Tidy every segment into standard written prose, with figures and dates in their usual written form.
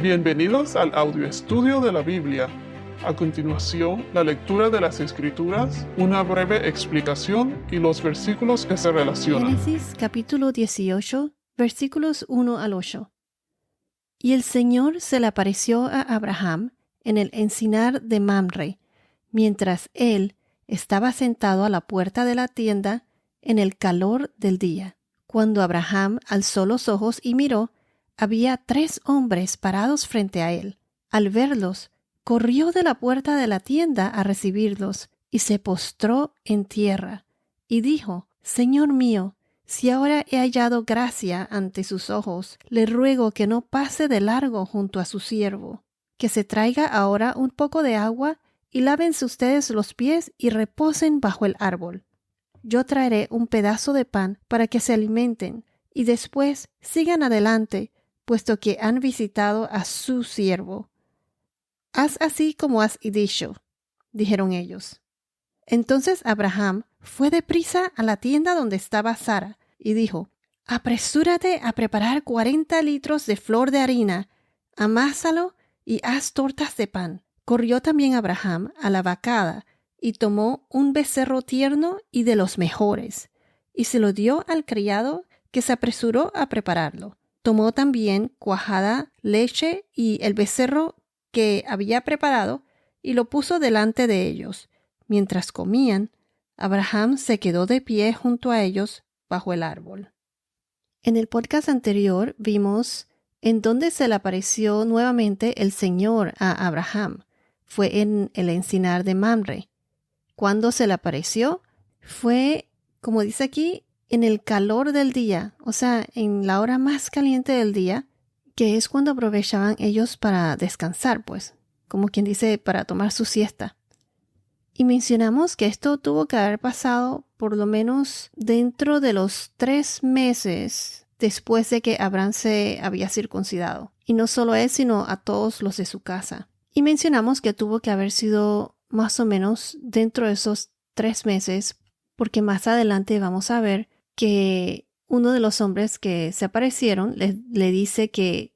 Bienvenidos al audio estudio de la Biblia. A continuación, la lectura de las Escrituras, una breve explicación y los versículos que se relacionan. Génesis capítulo 18, versículos 1 al 8. Y el Señor se le apareció a Abraham en el encinar de Mamre, mientras él estaba sentado a la puerta de la tienda en el calor del día. Cuando Abraham alzó los ojos y miró, había 3 hombres parados frente a él. Al verlos, corrió de la puerta de la tienda a recibirlos y se postró en tierra y dijo: Señor mío, si ahora he hallado gracia ante sus ojos, le ruego que no pase de largo junto a su siervo, que se traiga ahora un poco de agua y lávense ustedes los pies y reposen bajo el árbol. Yo traeré un pedazo de pan para que se alimenten y después sigan adelante, puesto que han visitado a su siervo. Haz así como has dicho, dijeron ellos. Entonces Abraham fue deprisa a la tienda donde estaba Sara y dijo: Apresúrate a preparar 40 litros de flor de harina, amásalo y haz tortas de pan. Corrió también Abraham a la vacada y tomó un becerro tierno y de los mejores, y se lo dio al criado, que se apresuró a prepararlo. Tomó también cuajada, leche y el becerro que había preparado y lo puso delante de ellos. Mientras comían, Abraham se quedó de pie junto a ellos bajo el árbol. En el podcast anterior vimos en dónde se le apareció nuevamente el Señor a Abraham. Fue en el encinar de Mamre. Cuando se le apareció, fue, como dice aquí, en el calor del día, o sea, en la hora más caliente del día, que es cuando aprovechaban ellos para descansar, pues, como quien dice, para tomar su siesta. Y mencionamos que esto tuvo que haber pasado por lo menos dentro de los 3 meses después de que Abraham se había circuncidado. Y no solo él, sino a todos los de su casa. Y mencionamos que tuvo que haber sido más o menos dentro de esos 3 meses, porque más adelante vamos a ver que uno de los hombres que se aparecieron le dice que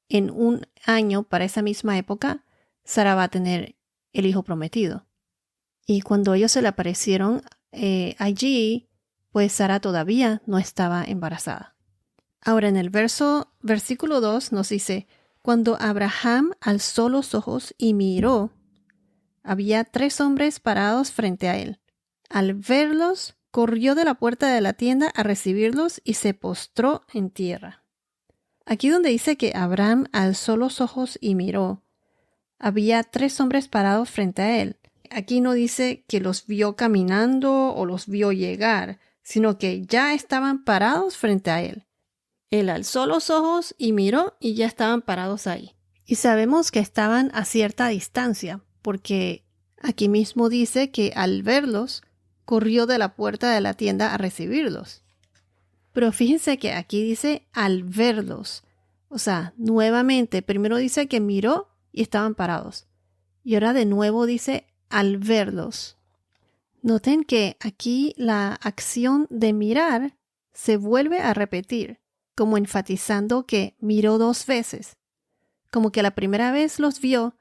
en un año, para esa misma época, Sara va a tener el hijo prometido. Y cuando ellos se le aparecieron allí, pues Sara todavía no estaba embarazada. Ahora en el versículo 2 nos dice: Cuando Abraham alzó los ojos y miró, había 3 hombres parados frente a él. Al verlos, corrió de la puerta de la tienda a recibirlos y se postró en tierra. Aquí donde dice que Abraham alzó los ojos y miró, había 3 hombres parados frente a él. Aquí no dice que los vio caminando o los vio llegar, sino que ya estaban parados frente a él. Él alzó los ojos y miró y ya estaban parados ahí. Y sabemos que estaban a cierta distancia, porque aquí mismo dice que al verlos, corrió de la puerta de la tienda a recibirlos. Pero fíjense que aquí dice al verlos. O sea, nuevamente, primero dice que miró y estaban parados. Y ahora de nuevo dice al verlos. Noten que aquí la acción de mirar se vuelve a repetir, como enfatizando que miró 2 veces. Como que la primera vez los vio,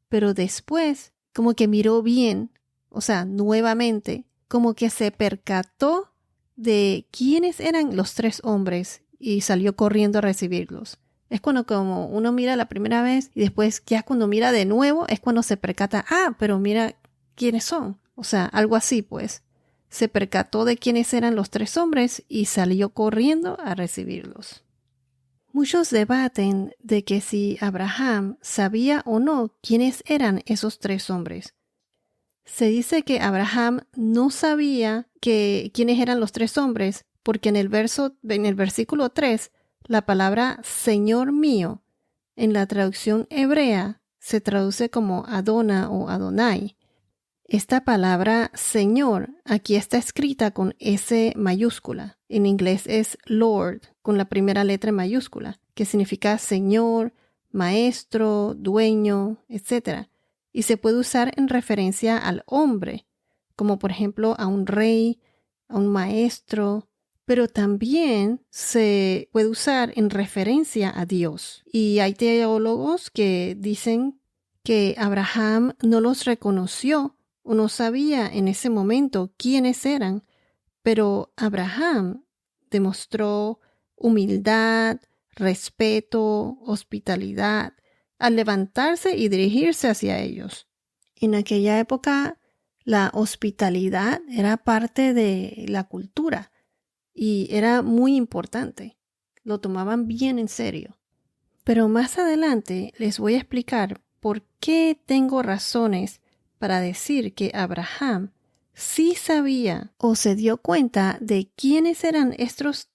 pero después como que miró bien, o sea, nuevamente, como que se percató de quiénes eran los 3 hombres y salió corriendo a recibirlos. Es cuando como uno mira la primera vez y después ya cuando mira de nuevo es cuando se percata: pero mira quiénes son. O sea, algo así pues. Se percató de quiénes eran los 3 hombres y salió corriendo a recibirlos. Muchos debaten de que si Abraham sabía o no quiénes eran esos 3 hombres. Se dice que Abraham no sabía quiénes eran los 3 hombres porque en el versículo 3, la palabra Señor mío, en la traducción hebrea, se traduce como Adona o Adonai. Esta palabra Señor aquí está escrita con S mayúscula. En inglés es Lord, con la primera letra mayúscula, que significa Señor, Maestro, Dueño, etc. Y se puede usar en referencia al hombre, como por ejemplo a un rey, a un maestro, pero también se puede usar en referencia a Dios. Y hay teólogos que dicen que Abraham no los reconoció o no sabía en ese momento quiénes eran, pero Abraham demostró humildad, respeto, hospitalidad al levantarse y dirigirse hacia ellos. En aquella época, la hospitalidad era parte de la cultura y era muy importante. Lo tomaban bien en serio. Pero más adelante les voy a explicar por qué tengo razones para decir que Abraham sí sabía o se dio cuenta de quiénes eran estos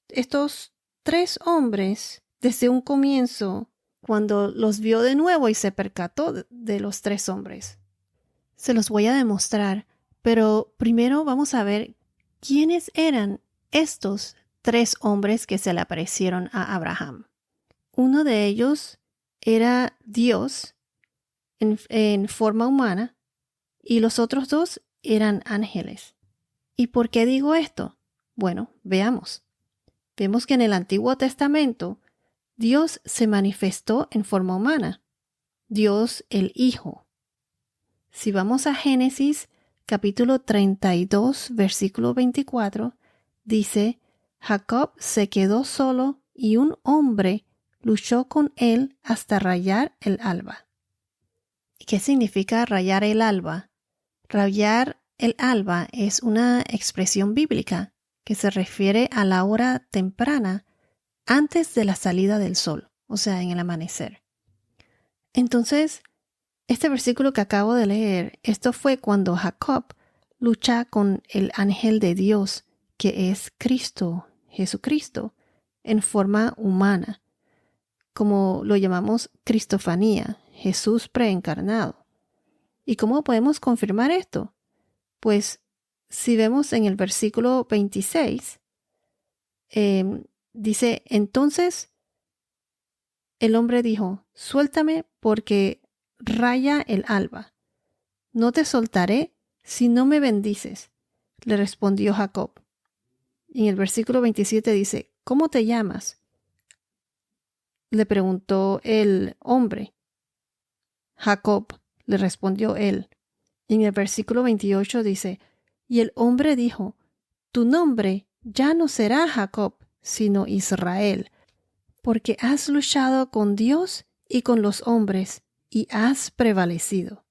3 hombres desde un comienzo, cuando los vio de nuevo y se percató de los 3 hombres. Se los voy a demostrar, pero primero vamos a ver quiénes eran estos 3 hombres que se le aparecieron a Abraham. Uno de ellos era Dios en forma humana y los otros 2 eran ángeles. ¿Y por qué digo esto? Bueno, veamos. Vemos que en el Antiguo Testamento Dios se manifestó en forma humana. Dios el Hijo. Si vamos a Génesis capítulo 32, versículo 24, dice, Jacob se quedó solo y un hombre luchó con él hasta rayar el alba. ¿Qué significa rayar el alba? Rayar el alba es una expresión bíblica que se refiere a la hora temprana antes de la salida del sol, o sea, en el amanecer. Entonces, este versículo que acabo de leer, esto fue cuando Jacob lucha con el ángel de Dios, que es Cristo, Jesucristo, en forma humana, como lo llamamos cristofanía, Jesús preencarnado. ¿Y cómo podemos confirmar esto? Pues si vemos en el versículo 26, dice, entonces el hombre dijo, suéltame porque raya el alba. No te soltaré si no me bendices, le respondió Jacob. Y en el versículo 27 dice, ¿cómo te llamas? Le preguntó el hombre. Jacob, le respondió él. Y en el versículo 28 dice, y el hombre dijo, tu nombre ya no será Jacob, sino Israel, porque has luchado con Dios y con los hombres, y has prevalecido.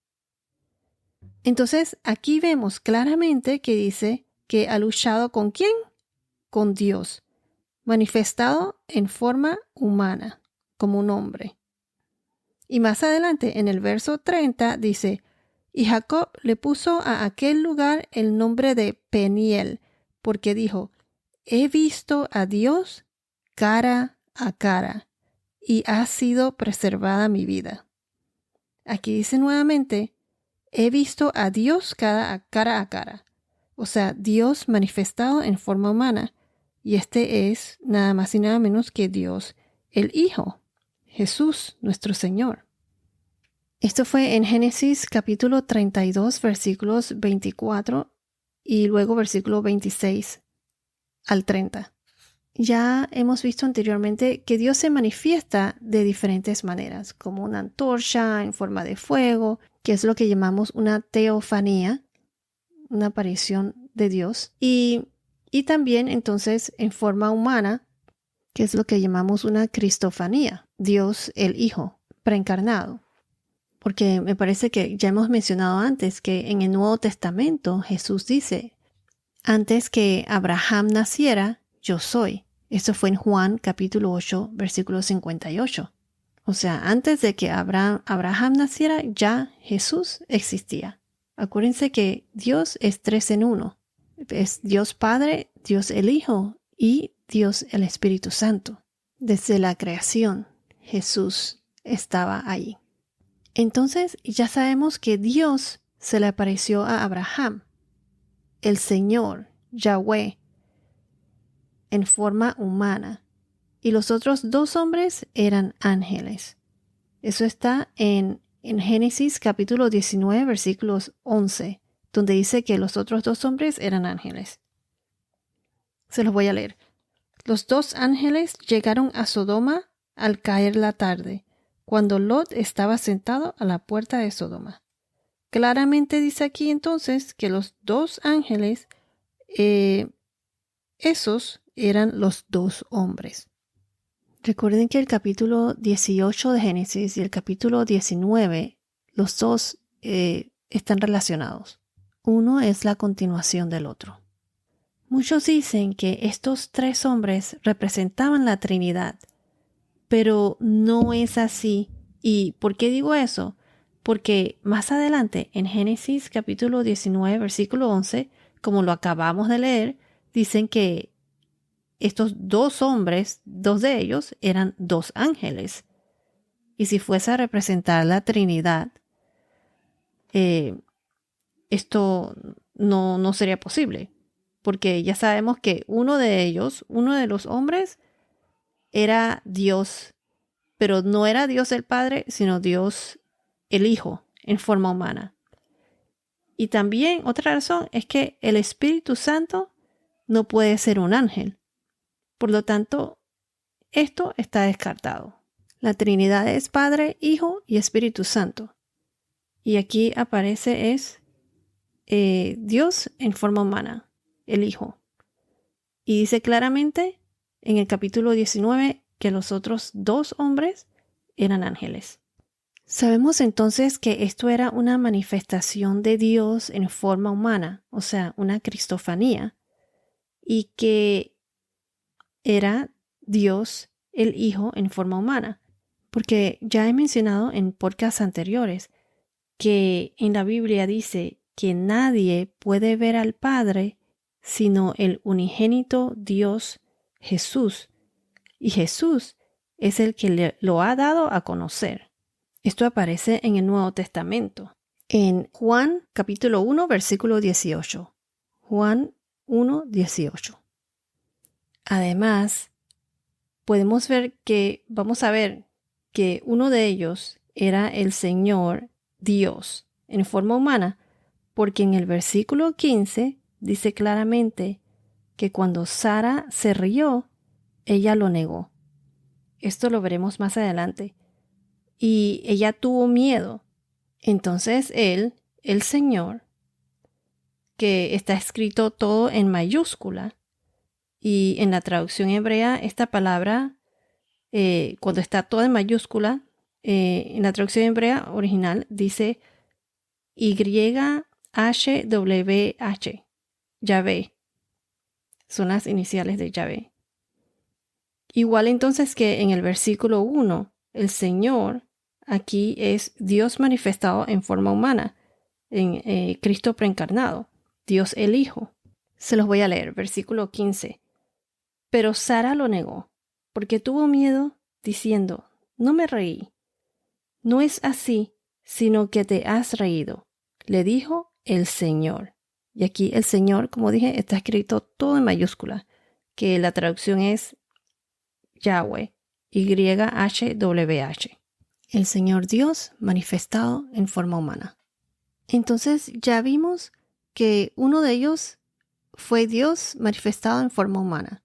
Entonces, aquí vemos claramente que dice que ha luchado ¿con quién? Con Dios, manifestado en forma humana, como un hombre. Y más adelante, en el verso 30, dice, y Jacob le puso a aquel lugar el nombre de Peniel, porque dijo, he visto a Dios cara a cara, y ha sido preservada mi vida. Aquí dice nuevamente, he visto a Dios cara a cara, o sea, Dios manifestado en forma humana, y este es nada más y nada menos que Dios, el Hijo, Jesús, nuestro Señor. Esto fue en Génesis capítulo 32, versículos 24 y luego versículo 26 al 30. Ya hemos visto anteriormente que Dios se manifiesta de diferentes maneras, como una antorcha en forma de fuego, que es lo que llamamos una teofanía, una aparición de Dios, y también entonces en forma humana, que es lo que llamamos una cristofanía, Dios el Hijo preencarnado. Porque me parece que ya hemos mencionado antes que en el Nuevo Testamento Jesús dice, antes que Abraham naciera, yo soy. Esto fue en Juan capítulo 8, versículo 58. O sea, antes de que Abraham naciera, ya Jesús existía. Acuérdense que Dios es 3 en 1. Es Dios Padre, Dios el Hijo y Dios el Espíritu Santo. Desde la creación, Jesús estaba ahí. Entonces ya sabemos que Dios se le apareció a Abraham, el Señor, Yahweh, en forma humana, y los otros 2 hombres eran ángeles. Eso está en Génesis capítulo 19, versículos 11, donde dice que los otros 2 hombres eran ángeles. Se los voy a leer. Los 2 ángeles llegaron a Sodoma al caer la tarde, cuando Lot estaba sentado a la puerta de Sodoma. Claramente dice aquí entonces que los 2 ángeles, esos eran los 2 hombres. Recuerden que el capítulo 18 de Génesis y el capítulo 19, los dos están relacionados. Uno es la continuación del otro. Muchos dicen que estos 3 hombres representaban la Trinidad, pero no es así. ¿Y por qué digo eso? Porque más adelante, en Génesis capítulo 19, versículo 11, como lo acabamos de leer, dicen que estos 2 hombres, 2 de ellos, eran 2 ángeles. Y si fuese a representar la Trinidad, esto no sería posible. Porque ya sabemos que uno de ellos, uno de los hombres, era Dios, pero no era Dios el Padre, sino Dios el Hijo en forma humana. Y también otra razón es que el Espíritu Santo no puede ser un ángel. Por lo tanto, esto está descartado. La Trinidad es Padre, Hijo y Espíritu Santo. Y aquí aparece Dios en forma humana, el Hijo. Y dice claramente en el capítulo 19 que los otros 2 hombres eran ángeles. Sabemos entonces que esto era una manifestación de Dios en forma humana, o sea, una cristofanía, y que era Dios el Hijo en forma humana. Porque ya he mencionado en podcasts anteriores que en la Biblia dice que nadie puede ver al Padre sino el unigénito Dios Jesús. Y Jesús es el que lo ha dado a conocer. Esto aparece en el Nuevo Testamento. En Juan capítulo 1, versículo 18. Juan 1, 18. Además, vamos a ver que uno de ellos era el Señor Dios en forma humana, porque en el versículo 15 dice claramente que cuando Sara se rió, ella lo negó. Esto lo veremos más adelante. Y ella tuvo miedo. Entonces él, el Señor, que está escrito todo en mayúscula, y en la traducción hebrea esta palabra, cuando está todo en mayúscula, en la traducción hebrea original dice YHWH, Yahvé. Son las iniciales de Yahvé. Igual entonces que en el versículo 1, el Señor aquí es Dios manifestado en forma humana, en Cristo preencarnado, Dios el Hijo. Se los voy a leer, versículo 15. Pero Sara lo negó, porque tuvo miedo, diciendo, no me reí. No es así, sino que te has reído, le dijo el Señor. Y aquí el Señor, como dije, está escrito todo en mayúscula, que la traducción es Yahweh, YHWH. El Señor Dios manifestado en forma humana. Entonces ya vimos que uno de ellos fue Dios manifestado en forma humana.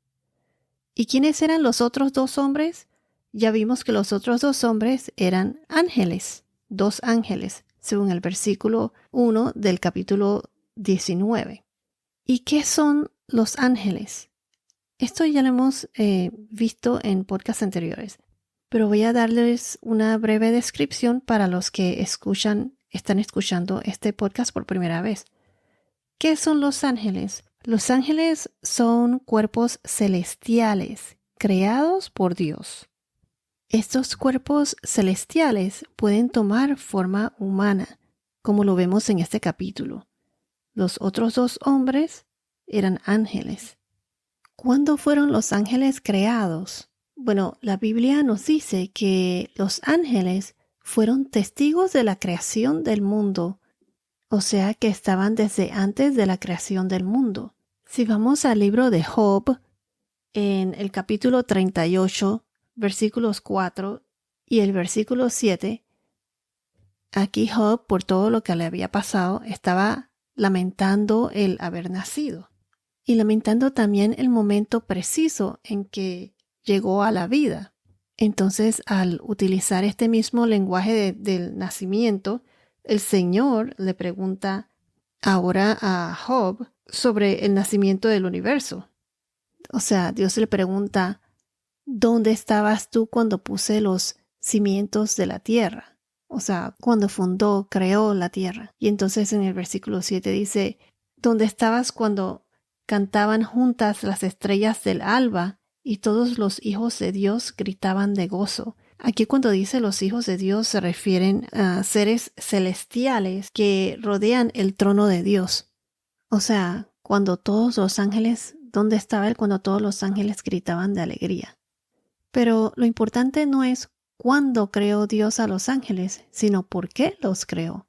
¿Y quiénes eran los otros 2 hombres? Ya vimos que los otros 2 hombres eran ángeles, 2 ángeles, según el versículo 1 del capítulo 19. ¿Y qué son los ángeles? Esto ya lo hemos visto en podcasts anteriores, pero voy a darles una breve descripción para los que están escuchando este podcast por primera vez. ¿Qué son los ángeles? Los ángeles son cuerpos celestiales creados por Dios. Estos cuerpos celestiales pueden tomar forma humana, como lo vemos en este capítulo. Los otros 2 hombres eran ángeles. ¿Cuándo fueron los ángeles creados? Bueno, la Biblia nos dice que los ángeles fueron testigos de la creación del mundo, o sea que estaban desde antes de la creación del mundo. Si vamos al libro de Job, en el capítulo 38, versículos 4 y el versículo 7, aquí Job, por todo lo que le había pasado, estaba lamentando el haber nacido. y lamentando también el momento preciso en que llegó a la vida. Entonces, al utilizar este mismo lenguaje del nacimiento, el Señor le pregunta ahora a Job sobre el nacimiento del universo. O sea, Dios le pregunta, ¿dónde estabas tú cuando puse los cimientos de la tierra? O sea, cuando creó la tierra. Y entonces en el versículo 7 dice, ¿dónde estabas cuando cantaban juntas las estrellas del alba y todos los hijos de Dios gritaban de gozo? Aquí cuando dice los hijos de Dios se refieren a seres celestiales que rodean el trono de Dios. O sea, cuando todos los ángeles, ¿dónde estaba él cuando todos los ángeles gritaban de alegría? Pero lo importante no es cuándo creó Dios a los ángeles, sino por qué los creó.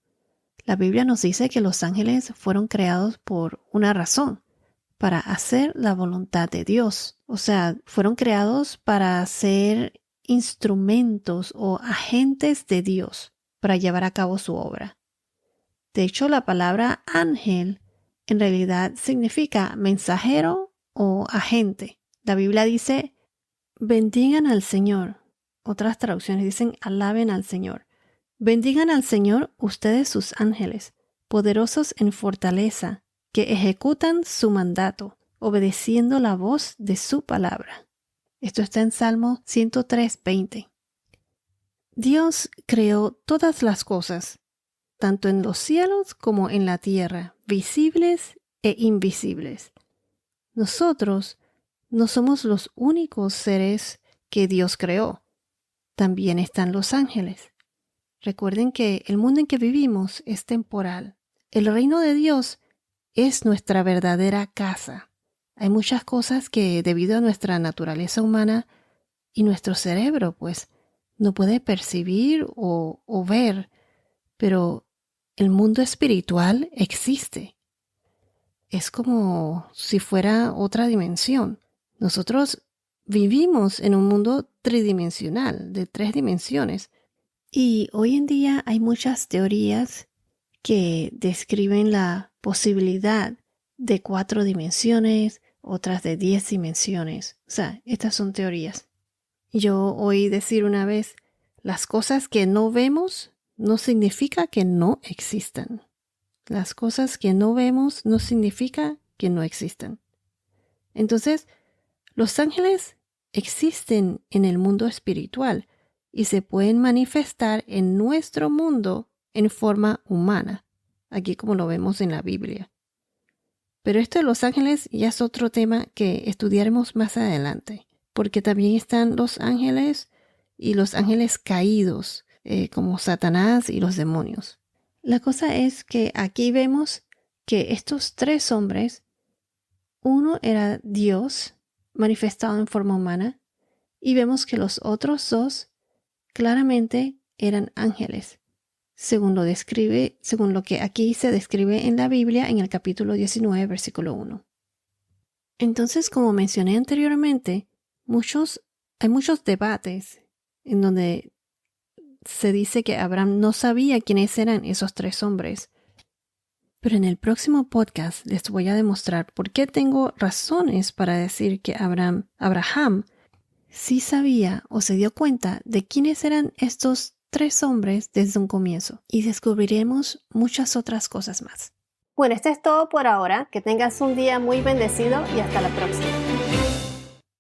La Biblia nos dice que los ángeles fueron creados por una razón, para hacer la voluntad de Dios. O sea, fueron creados para ser instrumentos o agentes de Dios para llevar a cabo su obra. De hecho, la palabra ángel en realidad significa mensajero o agente. La Biblia dice, bendigan al Señor. Otras traducciones dicen, alaben al Señor. Bendigan al Señor ustedes sus ángeles, poderosos en fortaleza, que ejecutan su mandato, obedeciendo la voz de su palabra. Esto está en Salmo 103:20. Dios creó todas las cosas, tanto en los cielos como en la tierra, visibles e invisibles. Nosotros no somos los únicos seres que Dios creó. También están los ángeles. Recuerden que el mundo en que vivimos es temporal. El reino de Dios es nuestra verdadera casa. Hay muchas cosas que, debido a nuestra naturaleza humana y nuestro cerebro, pues, no puede percibir o ver, pero el mundo espiritual existe. Es como si fuera otra dimensión. Nosotros vivimos en un mundo tridimensional, de 3 dimensiones, y hoy en día hay muchas teorías que describen la posibilidad de 4 dimensiones, otras de 10 dimensiones. O sea, estas son teorías. Yo oí decir una vez, las cosas que no vemos no significa que no existan. Las cosas que no vemos no significa que no existan. Entonces, los ángeles existen en el mundo espiritual y se pueden manifestar en nuestro mundo en forma humana, aquí como lo vemos en la Biblia. Pero esto de los ángeles ya es otro tema que estudiaremos más adelante, porque también están los ángeles y los ángeles caídos, como Satanás y los demonios. La cosa es que aquí vemos que estos 3 hombres, uno era Dios manifestado en forma humana, y vemos que los otros 2 claramente eran ángeles, según lo que aquí se describe en la Biblia en el capítulo 19, versículo 1. Entonces, como mencioné anteriormente, hay muchos debates en donde se dice que Abraham no sabía quiénes eran esos 3 hombres. Pero en el próximo podcast les voy a demostrar por qué tengo razones para decir que Abraham sí sabía o se dio cuenta de quiénes eran estos 3 hombres desde un comienzo. Y descubriremos muchas otras cosas más. Bueno, esto es todo por ahora. Que tengas un día muy bendecido y hasta la próxima.